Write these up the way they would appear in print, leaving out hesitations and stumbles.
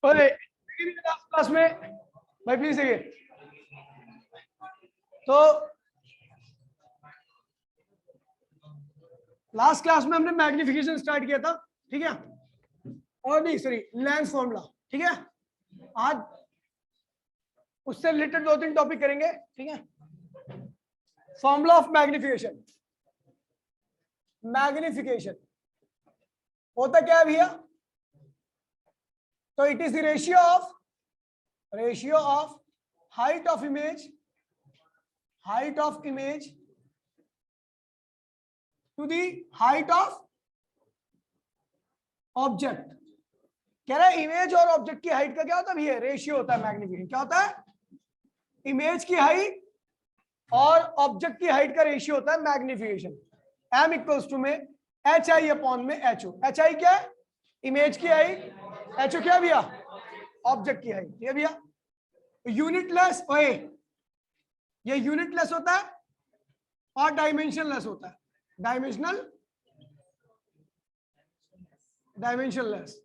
Last class में भाई please देखिए, तो लास्ट क्लास में हमने मैग्निफिकेशन स्टार्ट किया था, ठीक है, और नहीं सॉरी लेंस फॉर्मूला, ठीक है। आज उससे रिलेटेड 2-3 टॉपिक करेंगे, ठीक है। फॉर्मूला ऑफ मैग्निफिकेशन, मैग्निफिकेशन होता क्या है भैया? तो it is the ratio of height of image to the height of object. कह रहा है इमेज और ऑब्जेक्ट की हाइट का क्या होता है भैया? रेशियो होता है मैग्निफिकेशन। क्या होता है? इमेज की हाइट और ऑब्जेक्ट की हाइट का रेशियो होता है मैग्निफिकेशन। m इक्वल्स टू में HI अपॉन में HO। HI क्या है? इमेज की हाइट, HO क्या भैया? ऑब्जेक्ट की हाइट, ठीक है भैया। यूनिटलेस, ओए ये यूनिटलेस होता है और डायमेंशनलेस होता है। डायमेंशनलेस।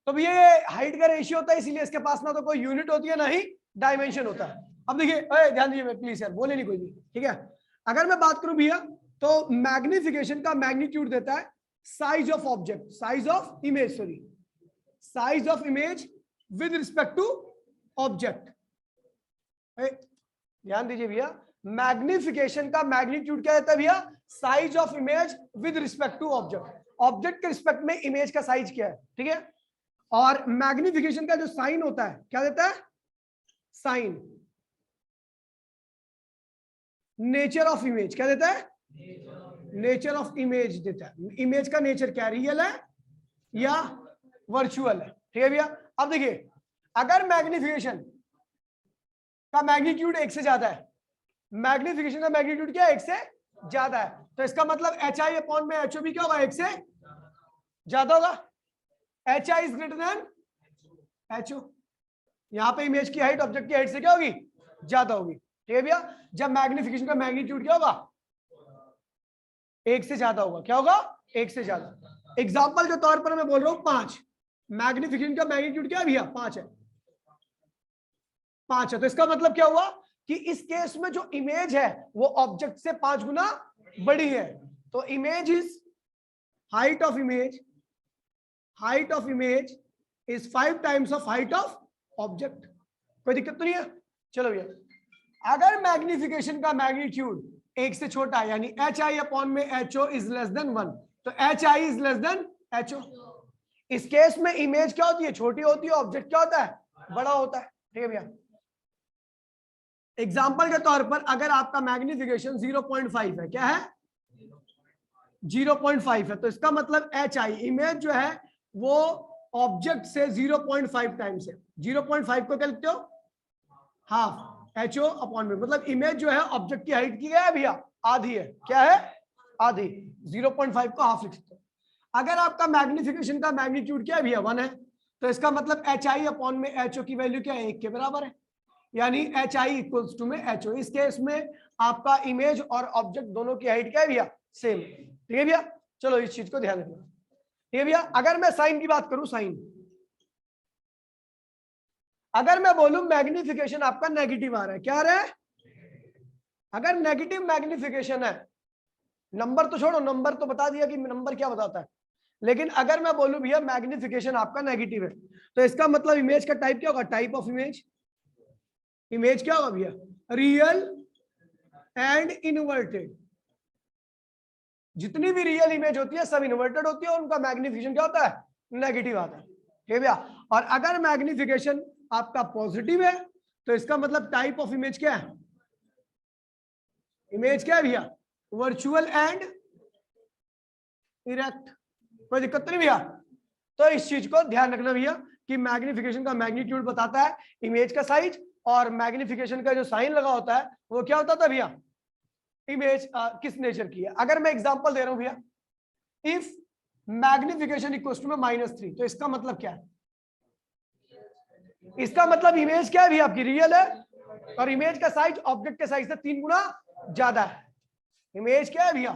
तो भैया ये हाइट का रेशियो होता है, इसीलिए इसके पास ना तो कोई यूनिट होती है ना ही डायमेंशन होता है। अब देखिए ध्यान दीजिए, मैं प्लीज यार बोले नहीं कोई भी, ठीक है। अगर मैं बात करूं भैया तो मैग्निफिकेशन का मैग्नीट्यूड देता है size of object, size of image with respect to object. ध्यान दीजिए भैया, मैग्निफिकेशन का मैग्नीट्यूड क्या देता है भैया? Size of image with respect to object. Object के रिस्पेक्ट में इमेज का साइज क्या है, ठीक है। और मैग्निफिकेशन का जो साइन होता है क्या देता है? साइन। नेचर ऑफ इमेज क्या देता है? नेचर ऑफ इमेज देता है। इमेज का नेचर क्या, रियल है या वर्चुअल है, ठीक है भैया। अब देखिए, अगर मैग्निफिकेशन का मैग्नीट्यूड 1 से ज्यादा है, मैग्निफिकेशन का मैग्नीट्यूड क्या है? 1 से ज्यादा है, तो इसका मतलब HI अपॉन में HO भी क्या होगा? 1 से ज्यादा होगा। HI is greater than HO। यहां पे इमेज की हाइट ऑब्जेक्ट की हाइट से क्या होगी? ज्यादा होगी, ठीक है भैया। जब मैग्निफिकेशन का मैग्नीट्यूड क्या होगा? 1 से ज्यादा होगा। क्या होगा? 1 से ज्यादा। एग्जाम्पल के तौर पर मैं बोल रहा हूं 5, मैग्निफिकेशन का मैग्नीट्यूड क्या है भैया? 5 है। 5 है, तो इसका मतलब क्या हुआ कि इस केस में जो इमेज है वो ऑब्जेक्ट से 5 गुना बड़ी है। तो image is height of image is 5 times of height of object. कोई दिक्कत तो नहीं है? चलो भैया, अगर मैग्निफिकेशन का मैग्नीट्यूड 1 से छोटा है, यानी HI अपॉन में HO इज लेस देन 1, तो HI is less than HO। इस केस में इमेज क्या होती है? छोटी होती है, ऑब्जेक्ट क्या होता है? बड़ा होता है, ठीक है भैया। एग्जाम्पल के तौर पर अगर आपका मैग्निफिकेशन 0.5 है, क्या है? 0.5 है, तो इसका मतलब HI इमेज जो है वो ऑब्जेक्ट से 0.5 टाइम्स है। 0.5 को क्या लिखते हो? हाफ HO अपॉन में, मतलब इमेज जो है ऑब्जेक्ट की हाइट की है भैया आधी है। क्या है? आधी। 0.5 को हाफ लिख सकते हो। अगर आपका मैग्निफिकेशन का मैग्नीट्यूड क्या है भैया? 1 है, तो इसका मतलब HI अपॉन में HO की वैल्यू क्या है? 1 के बराबर है, यानी HI इक्वल्स टू में HO। इस केस में आपका इमेज और ऑब्जेक्ट दोनों की हाइट क्या है भैया? सेम, ठीक है भैया। चलो इस चीज को ध्यान रखना, ठीक है भैया। अगर मैं साइन की बात करूं, साइन, अगर मैं बोलूं मैग्निफिकेशन आपका नेगेटिव आ रहा है, क्या आ रहा है? अगर नेगेटिव मैग्निफिकेशन है, नंबर तो छोड़ो, नंबर तो बता दिया कि नंबर क्या बताता है, लेकिन अगर मैं बोलूं भैया मैग्निफिकेशन आपका नेगेटिव है, तो इसका मतलब इमेज का टाइप क्या होगा? टाइप ऑफ इमेज क्या होगा भैया? Real and inverted. जितनी भी रियल इमेज होती है सब इन्वर्टेड होती है और उनका मैग्निफिकेशन क्या होता है? नेगेटिव आता है, ठीक है भैया। और अगर मैग्निफिकेशन आपका पॉजिटिव है, तो इसका मतलब टाइप ऑफ इमेज क्या है? इमेज क्या है भैया? Virtual and erect. कोई दिक्कत नहीं भैया। तो इस चीज को ध्यान रखना भैया कि मैग्निफिकेशन का मैग्नीट्यूड बताता है इमेज का साइज, और मैग्निफिकेशन का जो साइन लगा होता है वो क्या होता था भैया? इमेज किस नेचर की है। अगर मैं एग्जांपल दे रहा हूं भैया, इफ मैग्निफिकेशन इक्वल्स टू में -3, तो इसका मतलब क्या है? इसका मतलब इमेज क्या है भैया? आपकी रियल है और इमेज का साइज ऑब्जेक्ट के साइज से 3 गुना ज्यादा है। इमेज क्या है भैया?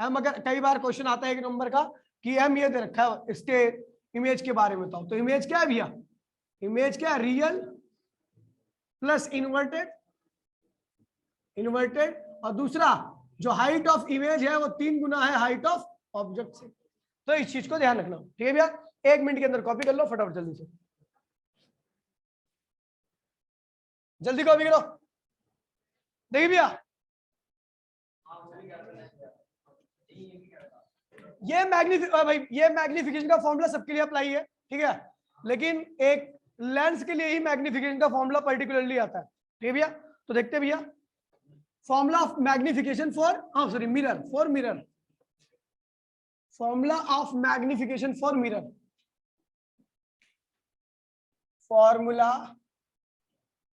हम अगर कई बार क्वेश्चन आता है 1 नंबर का कि एम ये दे रखा है इसके इमेज के बारे में बताओ। तो इमेज क्या है भैया, इमेज क्या है, रियल प्लस इन्वर्टेड, इन्वर्टेड, और दूसरा जो हाइट ऑफ इमेज है वो 3 गुना है हाइट ऑफ ऑब्जेक्ट से। तो इस चीज को ध्यान रखना, ठीक है भैया। 1 मिनट के अंदर कॉपी कर लो फटाफट, जल्दी से जल्दी कॉपी करो। देखिए भैया ये मैग्निफिकेशन का फॉर्मूला सबके लिए अप्लाई है, ठीक है, लेकिन एक लेंस के लिए ही मैग्निफिकेशन का फॉर्मूला पर्टिकुलरली आता है, ठीक है भैया। तो देखते हैं भैया, formula of magnification for mirror, for mirror, formula of magnification for mirror, formula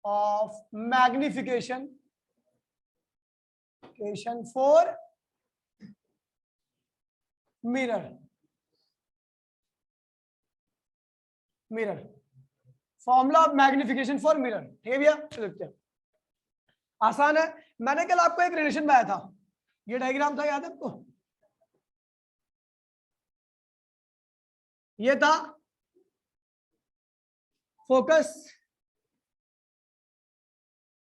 of magnification for mirror, mirror, formula of magnification for mirror, ठीक है भैया। देखते हैं, आसान है। मैंने कल आपको एक रिलेशन बनाया था, ये डायग्राम था, याद है आपको, ये था फोकस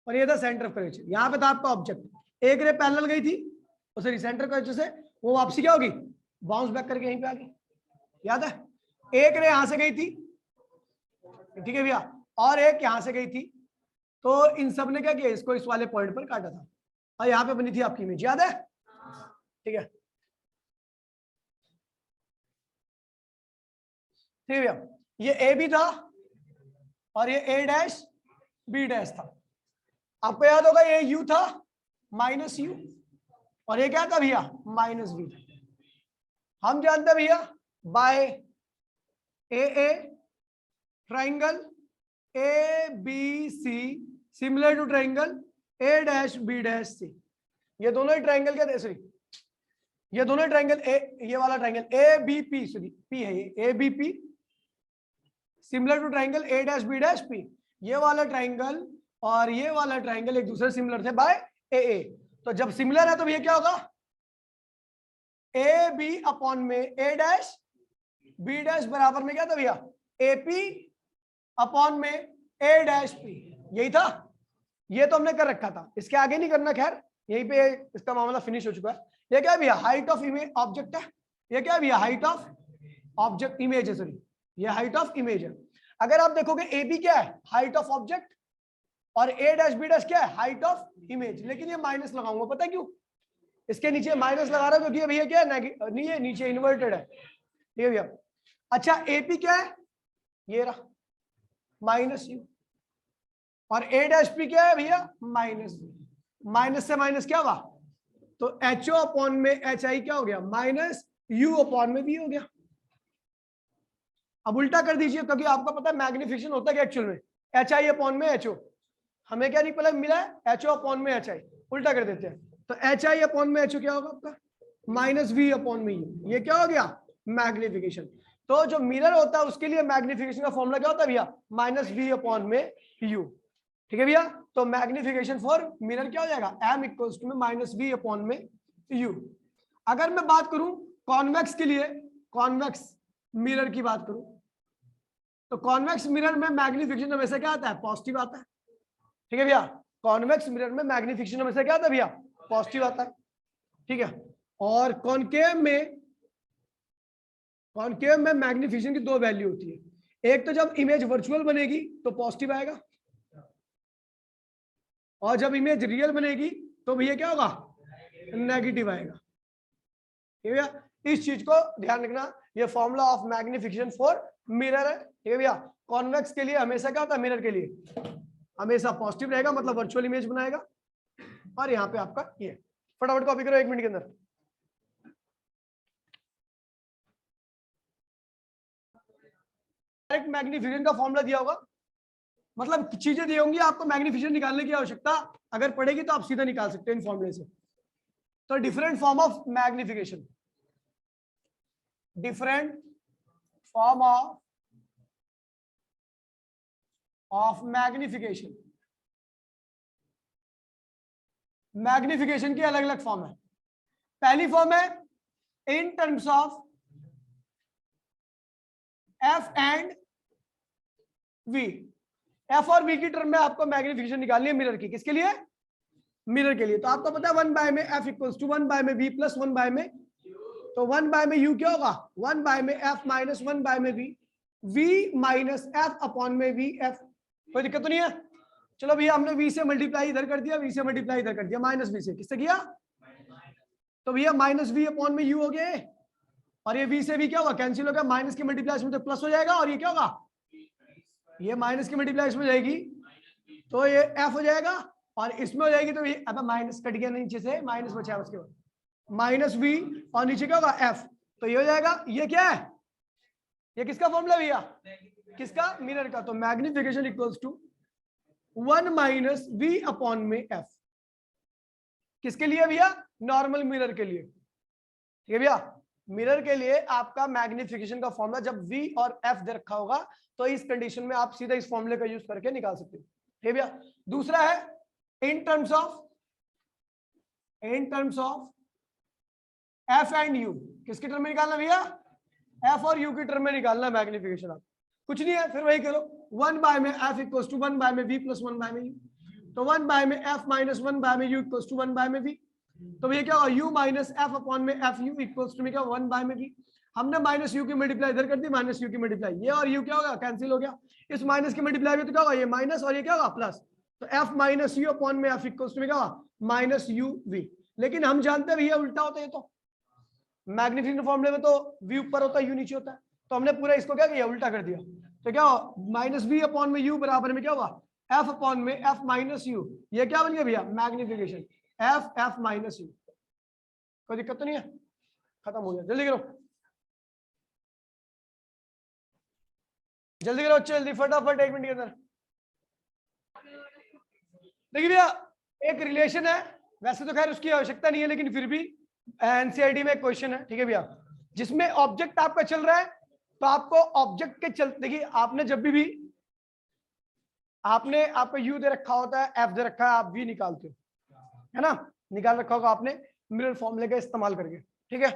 और ये था सेंटर ऑफ कर्वेचर। यहां पे था आपका ऑब्जेक्ट, एक रे पैरेलल गई थी, सॉरी सेंटर कर्वेचर से, वो वापसी क्या होगी, बाउंस बैक करके यहीं पे आ गई, याद है। एक रे यहां से गई थी, ठीक है भैया, और एक यहां से गई थी, तो इन सब ने क्या किया, इसको इस वाले पॉइंट पर काटा था, और यहां पे बनी थी आपकी इमेज, याद है, ठीक है। ठीक है भैया, ये ए भी था और ये ए डैश बी डैश था। आपको याद होगा ये यू था माइनस यू, और ये क्या था भैया, माइनस बी था। हम जानते हैं भैया by a triangle A B C similar to triangle A dash B dash C, ये दोनों ही ट्राइंगल क्या थे, सॉरी ये दोनों ट्राइंगल ए, ये वाला triangle A B P, sorry P है ये, A B P similar to triangle A dash B dash P, ये वाला ट्राइंगल और ये वाला ट्राइंगल एक दूसरे सिमिलर थे बाय ए। तो जब सिमिलर है तो भैया क्या होगा, ए बी अपॉन में ए डैश बी डैश बराबर में क्या था भैया, ए पी अपॉन में ए डैश पी, यही था। ये तो हमने कर रखा था, इसके आगे नहीं करना, खैर यहीं पे इसका मामला फिनिश हो चुका है। ये क्या है भैया, हाइट ऑफ इमेज ऑब्जेक्ट है, ये क्या है भैया, हाइट ऑफ ऑब्जेक्ट इमेज है, सॉरी ये हाइट ऑफ इमेज है। अगर आप देखोगे ए बी क्या है, हाइट ऑफ ऑब्जेक्ट, और ए डैश बी डैश क्या है, हाइट ऑफ इमेज, लेकिन ये माइनस लगाऊंगा, पता है क्यों, इसके नीचे माइनस लगा रहा हूं क्योंकि भैया क्या है, नहीं है नीचे इन्वर्टेड है, ठीक है भैया। अच्छा एपी क्या है, ये रहा माइनस यू, और ए डैश पी क्या है भैया, माइनस बी, माइनस से माइनस क्या हुआ, तो एच ओ अपॉन में एच आई क्या हो गया, माइनस यू अपॉन में बी हो गया। अब उल्टा कर दीजिए, क्योंकि आपको पता है मैग्निफिकेशन होता है एक्चुअल में एच आई अपॉन में एच ओ, हमें क्या नहीं पता मिला है, एच ओ अपॉन में एच आई, उल्टा कर देते हैं, तो एच आई अपॉन में एच ओ क्या होगा आपका, माइनस वी अपॉन में यू, ये क्या हो गया, मैग्निफिकेशन। तो जो मिरर होता है उसके लिए मैग्निफिकेशन का फॉर्मूला क्या होता है भैया, माइनस वी अपॉन में यू, ठीक है भैया। तो मैग्निफिकेशन फॉर मिरर क्या हो जाएगा, एम इक्वल्स टू में माइनस वी अपॉन में यू। अगर मैं बात करूं कॉन्वेक्स के लिए, कॉन्वेक्स मिरर की बात करूं, तो कॉन्वेक्स मिरर में मैग्निफिकेशन हमेशा क्या आता है, पॉजिटिव आता है, ठीक है भैया। कॉन्वेक्स मिरर में मैग्निफिकेशन हमेशा क्या आता है भैया, पॉजिटिव आता है, ठीक है। और कॉनकेव में मैग्निफिकेशन की 2 वैल्यू होती है, एक तो जब इमेज वर्चुअल बनेगी तो पॉजिटिव आएगा, और जब इमेज रियल बनेगी तो भैया क्या होगा, नेगेटिव आएगा, ठीक है भैया। इस चीज को ध्यान रखना, ये formula of magnification for mirror है, ठीक है भैया। कॉन्वेक्स के लिए हमेशा क्या होता है, मिरर के लिए हमेशा पॉजिटिव रहेगा, मतलब वर्चुअल इमेज बनाएगा, और यहाँ पे आपका ये, फटाफट कॉपी करो 1 मिनट के अंदर। डायरेक्ट मैग्निफिकेशन का फॉर्मूला दिया होगा, मतलब चीजें दी होंगी आपको, मैग्निफिकेशन निकालने की आवश्यकता अगर पड़ेगी तो आप सीधा निकाल सकते हैं इन फॉर्मूले से। तो different form of magnification, different form of magnification, magnification की अलग अलग फॉर्म है। पहली फॉर्म है in terms of f and v, f और वी की टर्म में आपको मैग्निफिकेशन निकालनी है मिरर की। किसके लिए? मिरर के लिए। तो आपको पता है 1 बाय में एफ इक्वल्स टू 1 बाय में वी प्लस 1 बाय में, तो 1 बाय में यू क्या होगा? 1 बाय में एफ माइनस 1 बाय में v, v minus f upon में वी एफ। कोई दिक्कत तो नहीं है? चलो भैया हमने वी से मल्टीप्लाई इधर कर दिया, वी से मल्टीप्लाई इधर कर दिया, माइनस वी से किससे किया? तो भैया माइनस वी अपॉन में यू हो गया, और ये वी से वी क्या होगा? कैंसिल होगा, माइनस की मल्टीप्लाई में तो प्लस हो जाएगा, और ये क्या होगा? ये माइनस की मल्टीप्लाई में जाएगी तो ये एफ हो जाएगा, और इसमें हो जाएगी तो ये अब माइनस कट गया नीचे से, माइनस बचा उसके बाद माइनस वी, और नीचे क्या होगा? एफ। तो ये हो जाएगा, ये क्या है? ये किसका फॉर्मूला भैया? किसका? मिरर का। तो magnification equals to 1 minus v upon में एफ। किसके लिए भैया? नॉर्मल मिरर के लिए। ठीक है भैया, मिरर के लिए आपका मैग्निफिकेशन का फॉर्मूला जब v और f दे रखा होगा तो इस कंडीशन में आप सीधा इस फॉर्मूले का यूज करके निकाल सकते हो। ठीक है भैया। दूसरा है in terms of f and u। किसके टर्म में निकालना भैया? f और u की टर्म में निकालना मैग्निफिकेशन। आप कुछ नहीं है, फिर वही करो, 1 बाय में f इक्वल्स टू 1 बाय में v प्लस 1 बाय में u, तो 1 बाय में f माइनस 1 बाय में u इक्वल्स टू 1 बाय में v। तो ये क्या होगा? u माइनस एफ अपॉन में एफ यू इक्वल्स टू में क्या? 1 बाय में v। हमने माइनस यू की मल्टीप्लाई इधर कर दी, माइनस यू की मल्टीप्लाई, ये और u क्या होगा? कैंसिल हो गया। इस माइनस की मल्टीप्लाई में तो क्या होगा? ये माइनस, और ये क्या होगा? प्लस। तो f माइनस यू अपॉन में f इक्वल्स टू में क्या होगा? Minus u v. लेकिन हम जानते हैं भैया उल्टा होता है, ये तो मैग्निफिकेशन फॉर्मूले में तो v ऊपर होता है, u नीचे होता है, तो हमने पूरा इसको क्या किया? उल्टा कर दिया। तो क्या हो? माइनस वी अपॉन में u बराबर में क्या होगा? f अपॉन में f माइनस यू। ये क्या बन गया भैया? Magnification f minus you. कोई दिक्कत तो नहीं है? खत्म हो गया। जल्दी करो, जल्दी करो, जल्दी फटाफट 1 मिनट के अंदर। देखिए भैया एक रिलेशन है, वैसे तो खैर उसकी आवश्यकता नहीं है, लेकिन फिर भी एनसीईआरटी में क्वेश्चन है। ठीक है भैया, जिसमें ऑब्जेक्ट आपका चल रहा है, तो आपको ऑब्जेक्ट के चल, देखिए आपने जब भी आपने आपको यू दे रखा होता है, एफ दे रखा है, आप वी निकालते हो, है ना? निकाल रखा होगा आपने मिरर फॉर्मूले का इस्तेमाल करके। ठीक है,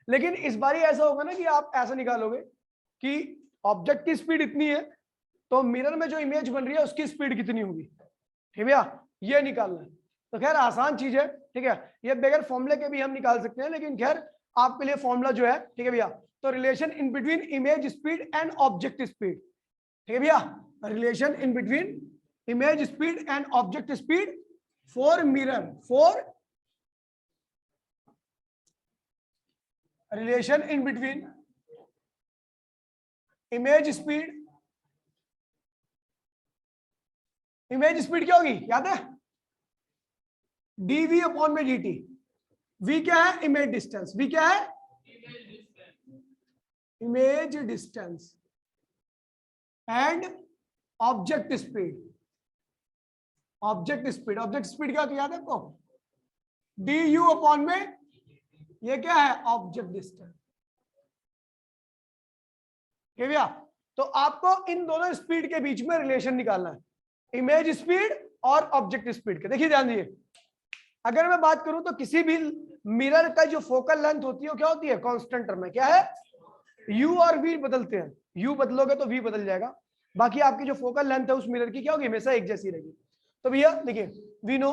लेकिन इस बार ऐसा होगा ना कि आप ऐसा निकालोगे कि ऑब्जेक्ट की स्पीड इतनी है, तो मिरर में जो इमेज बन रही है उसकी स्पीड कितनी होगी। ठीक है भैया, ये निकालना है। तो खैर आसान चीज है। ठीक है, ये बगैर फॉर्मूले के भी हम निकाल सकते हैं, लेकिन खैर आपके लिए फॉर्मूला जो है, ठीक है भैया, तो relation in between image speed and object speed. ठीक है भैया, relation in between image speed and object speed for mirror, for relation in between image speed. Image speed क्या होगी? याद है? dv अपॉन में dt। v क्या है? Image distance. v क्या है? Image distance and object speed. Object speed क्या याद है आपको? du अपॉन में, ये क्या है? Object distance. ठीक है भैया, तो आपको इन दोनों स्पीड के बीच में रिलेशन निकालना है, इमेज स्पीड और ऑब्जेक्ट स्पीड के। देखिए ध्यान दीजिए, अगर मैं बात करूं तो किसी भी मिरर का जो फोकल लेंथ होती है वो क्या होती है? कांस्टेंट टर्म में। क्या है? u और v बदलते हैं, u बदलोगे तो v बदल जाएगा, बाकी आपकी जो फोकल लेंथ है उस मिरर की क्या होगी? हमेशा एक जैसी रहेगी। तो भैया देखिए, वी नो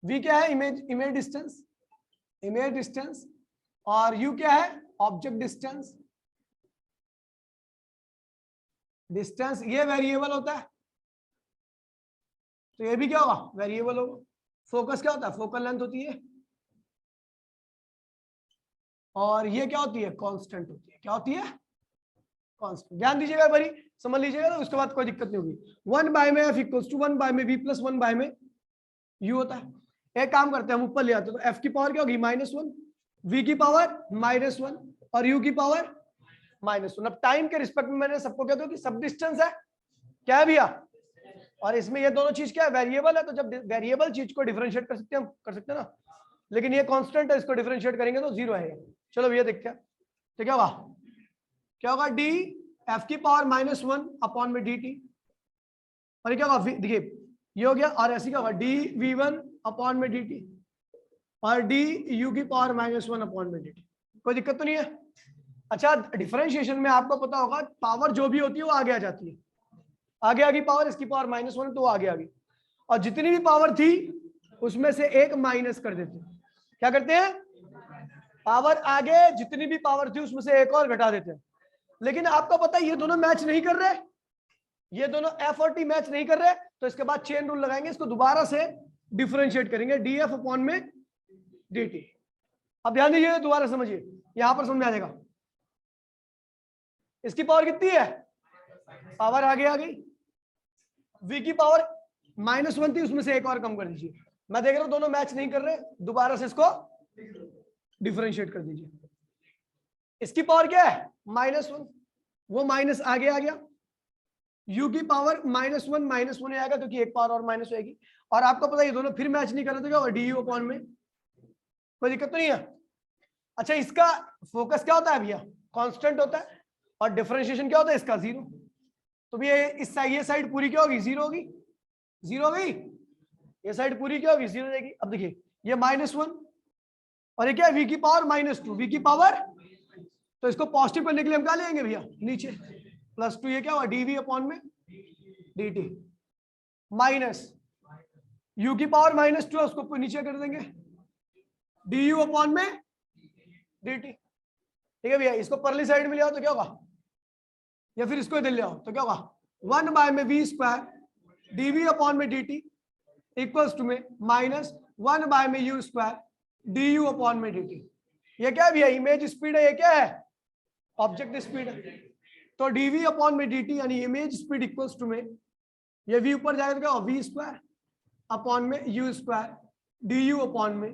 v क्या है? इमेज डिस्टेंस, और u क्या है? Object distance. ये वेरिएबल होता है, तो ये भी क्या होगा? वेरिएबल होगा। फोकस क्या होता है? फोकल लेंथ होती है, और ये क्या होती है? कांस्टेंट होती है। क्या होती है? कांस्टेंट। ध्यान दीजिएगा भाई, समझ लीजिएगा, तो उसके बाद कोई दिक्कत नहीं होगी। 1 बाय में f इक्वल्स टू 1 बाय में v प्लस 1 बाय में u होता है। एक काम करते हैं, हम ऊपर ले आते हैं, तो f की पावर क्या होगी? -1, v की पावर -1 और u की पावर -1। अब टाइम के रिस्पेक्ट में मैंने सबको कहता हूं कि सब डिस्टेंस है। क्या है भैया? और इसमें ये दोनों चीज क्या है? वेरिएबल है। तो जब वेरिएबल चीज को डिफरेंशिएट कर सकते हैं, हम कर सकते हैं ना, लेकिन ये कांस्टेंट है, इसको डिफरेंशिएट करेंगे तो 0 आएगा। चलो भैया देखते हैं, तो क्या होगा? क्या होगा? डी एफ की पावर -1 अपॉन में dt, और ये क्या होगा? देखिए ये हो गया, और ऐसे क्या होगा? डी v1 अपॉन में dt, और डी यू की पावर -1 अपॉन में dt। कोई दिक्कत तो नहीं है? अच्छा, डिफरेंशिएशन में आपको पता होगा पावर जो भी होती है वो आगे आ जाती है, आगे आ गई पावर, इसकी पावर -1 तो वो आगे आ गई, और जितनी भी पावर थी उसमें से एक माइनस कर देते हैं। क्या करते हैं? पावर आगे जितनी भी पावर थी उसमें से एक और घटा देते हैं। लेकिन आपको पता है ये दोनों मैच नहीं कर रहे, ये दोनों एफ और टी मैच नहीं कर रहे, तो इसके बाद चेन रूल लगाएंगे, इसको दोबारा से डिफरेंशिएट करेंगे df अपॉन में dt। अब ध्यान दीजिए, दोबारा समझिए, यहां पर समझ में आ जाएगा। इसकी पावर कितनी है? पावर आगे आ गई, v की पावर -1 थी, उसमें से एक और कम कर दीजिए। मैं देख रहा हूं दोनों मैच नहीं कर रहे, दोबारा से इसको डिफरेंशिएट कर दीजिए। इसकी पावर क्या है? -1, वो माइनस आगे आ गया, u की पावर -1 आएगा क्योंकि एक पावर और माइनस होगी। और आपको पता है ये दोनों फिर मैच नहीं कर रहे, तो क्या होगा? du अपॉन में, कोई दिक्कत तो नहीं है। अच्छा, इसका फोकस क्या होता है भैया? कांस्टेंट होता है, और डिफरेंशिएशन क्या होता है इसका? 0। तो भैया इस साइड, ये साइड पूरी क्या होगी? 0 होगी, 0 हो गई, ये साइड पूरी क्या होगी? 0 हो जाएगी। अब देखिए ये -1 और ये क्या है? v की पावर -2, v की पावर, तो इसको पॉजिटिव करने के लिए हम क्या लेंगे भैया? नीचे +2, ये क्या होगा? dv अपॉन में dt, माइनस u की पावर -2 उसको नीचे कर देंगे, du अपॉन में dt। ठीक है भैया, इसको परली साइड में ले आओ तो क्या होगा? या फिर इसको इधर ले आओ तो क्या होगा? 1/v² dv अपॉन में dt इक्वल्स टू में -1/u² du अपॉन में dt। ये क्या है भैया? इमेज स्पीड है, ये क्या है? ऑब्जेक्ट स्पीड है। तो dv अपॉन में dt यानी इमेज स्पीड इक्वल्स टू में, ये v ऊपर जाएगा तो क्या होगा? v² अपॉन में u² du अपॉन में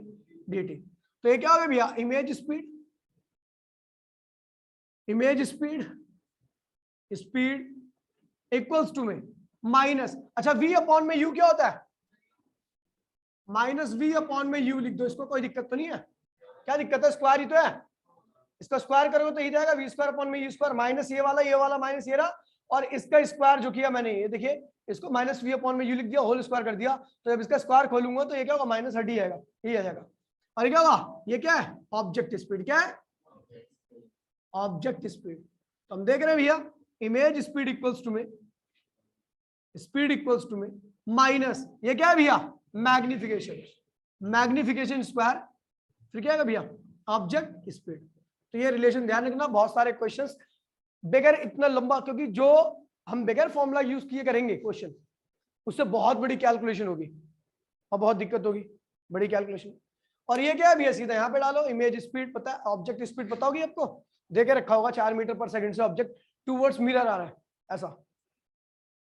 dt। तो ये क्या होगा भैया? Image speed, image speed, speed equals to में माइनस, अच्छा v अपॉन में u क्या होता है? -v अपॉन में u लिख दो, इसको कोई दिक्कत तो नहीं है। क्या दिक्कत है? स्क्वायर ही तो है, इसका स्क्वायर करोगे तो ही जाएगा v² अपॉन में u², माइनस ये वाला माइनस ये रहा, और इसका स्क्वायर जो किया मैंने, ये देखिए इसको -v अपॉन में u लिख दिया, होल स्क्वायर कर दिया, तो जब इसका स्क्वायर खोलूंगा तो ये क्या होगा? -30 ही आएगा, ये आ जाएगा। और ये क्या होगा? ये क्या है? Object speed. क्या है? Object speed. तो हम देख रहे हैं भैया, इमेज स्पीड इक्वल्स टू में, स्पीड इक्वल्स टू में माइनस, ये क्या है भैया? मैग्निफिकेशन, मैग्निफिकेशन स्क्वायर, फिर क्या है भैया? Object speed. तो ये रिलेशन ध्यान रखना, बहुत सारे क्वेश्चंस बगैर इतना लंबा, क्योंकि जो हम बगैर फॉर्मूला यूज किए करेंगे क्वेश्चन, उससे बहुत बड़ी कैलकुलेशन होगी और बहुत दिक्कत होगी, बड़ी कैलकुलेशन। और ये क्या है भैया? सीधा यहाँ पे डालो, इमेज स्पीड पता है, ऑब्जेक्ट स्पीड पता होगी आपको, देखे रखा होगा 4 मीटर पर सेकंड से ऑब्जेक्ट टूवर्ड्स मिरर आ रहा है, ऐसा।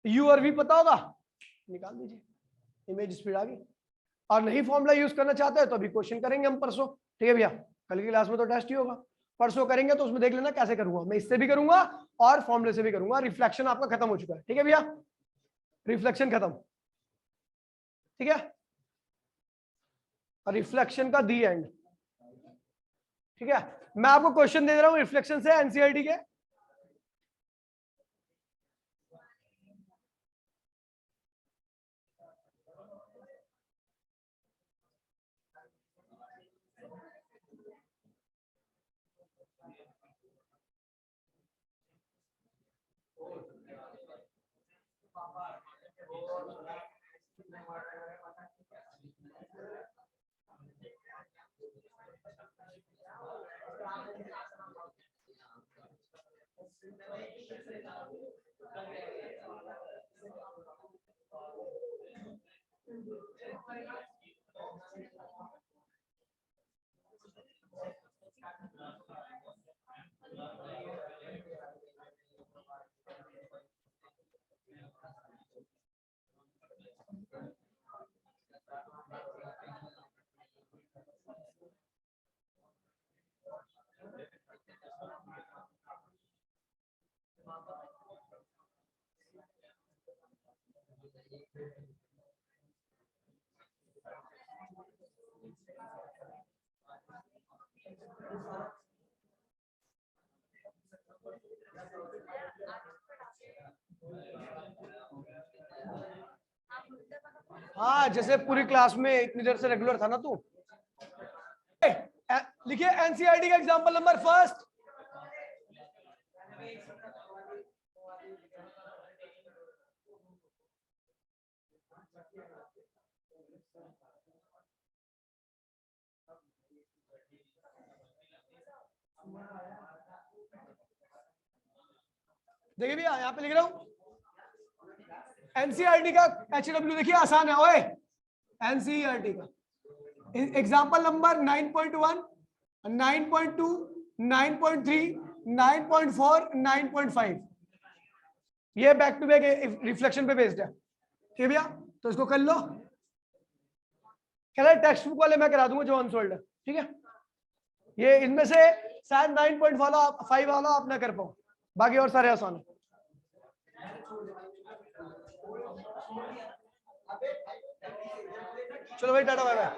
u और v पता होगा, निकाल दीजिए, इमेज स्पीड आ गई। और नहीं फॉर्मूला यूज करना चाहते हैं तो अभी क्वेश्चन करेंगे हम परसों, ठीक है भैया? कल की क्लास में तो टेस्ट ही होगा, परसों करेंगे, तो उसमें देख लेना कैसे करूंगा मैं, इससे भी करूंगा और फॉर्मूले से भी करूंगा। रिफ्लेक्शन आपका खत्म हो चुका है, ठीक है भैया? रिफ्लेक्शन खत्म, ठीक है? और रिफ्लेक्शन का दी एंड, ठीक है? मैं आपको क्वेश्चन दे रहा हूं रिफ्लेक्शन से, एनसीईआरटी के। हाँ, जैसे पूरी क्लास में इतनी देर से रेगुलर था ना तू। लिखिए एनसीईआरटी का एग्जांपल नंबर फर्स्ट, देखिए भैया यहाँ पे लिख रहा हूं एनसीईआरटी का HW देखिए आसान है ओए, एनसीईआरटी का एग्जांपल नंबर 9.1, 9.2, 9.3, 9.4, 9.5 ये बैक टू बैक रिफ्लेक्शन पे बेस्ड है। ठीक है भैया, तो इसको कर लो। कह रहा टेक्स्ट बुक वाले मैं करा दूंगा जो अनसोल्ड है। ठीक है, ये इनमें से शायद 9.5 वाला आप ना कर पाओ, बाकी और सारे आसान है। चलो भाई टाटा बाय बाय।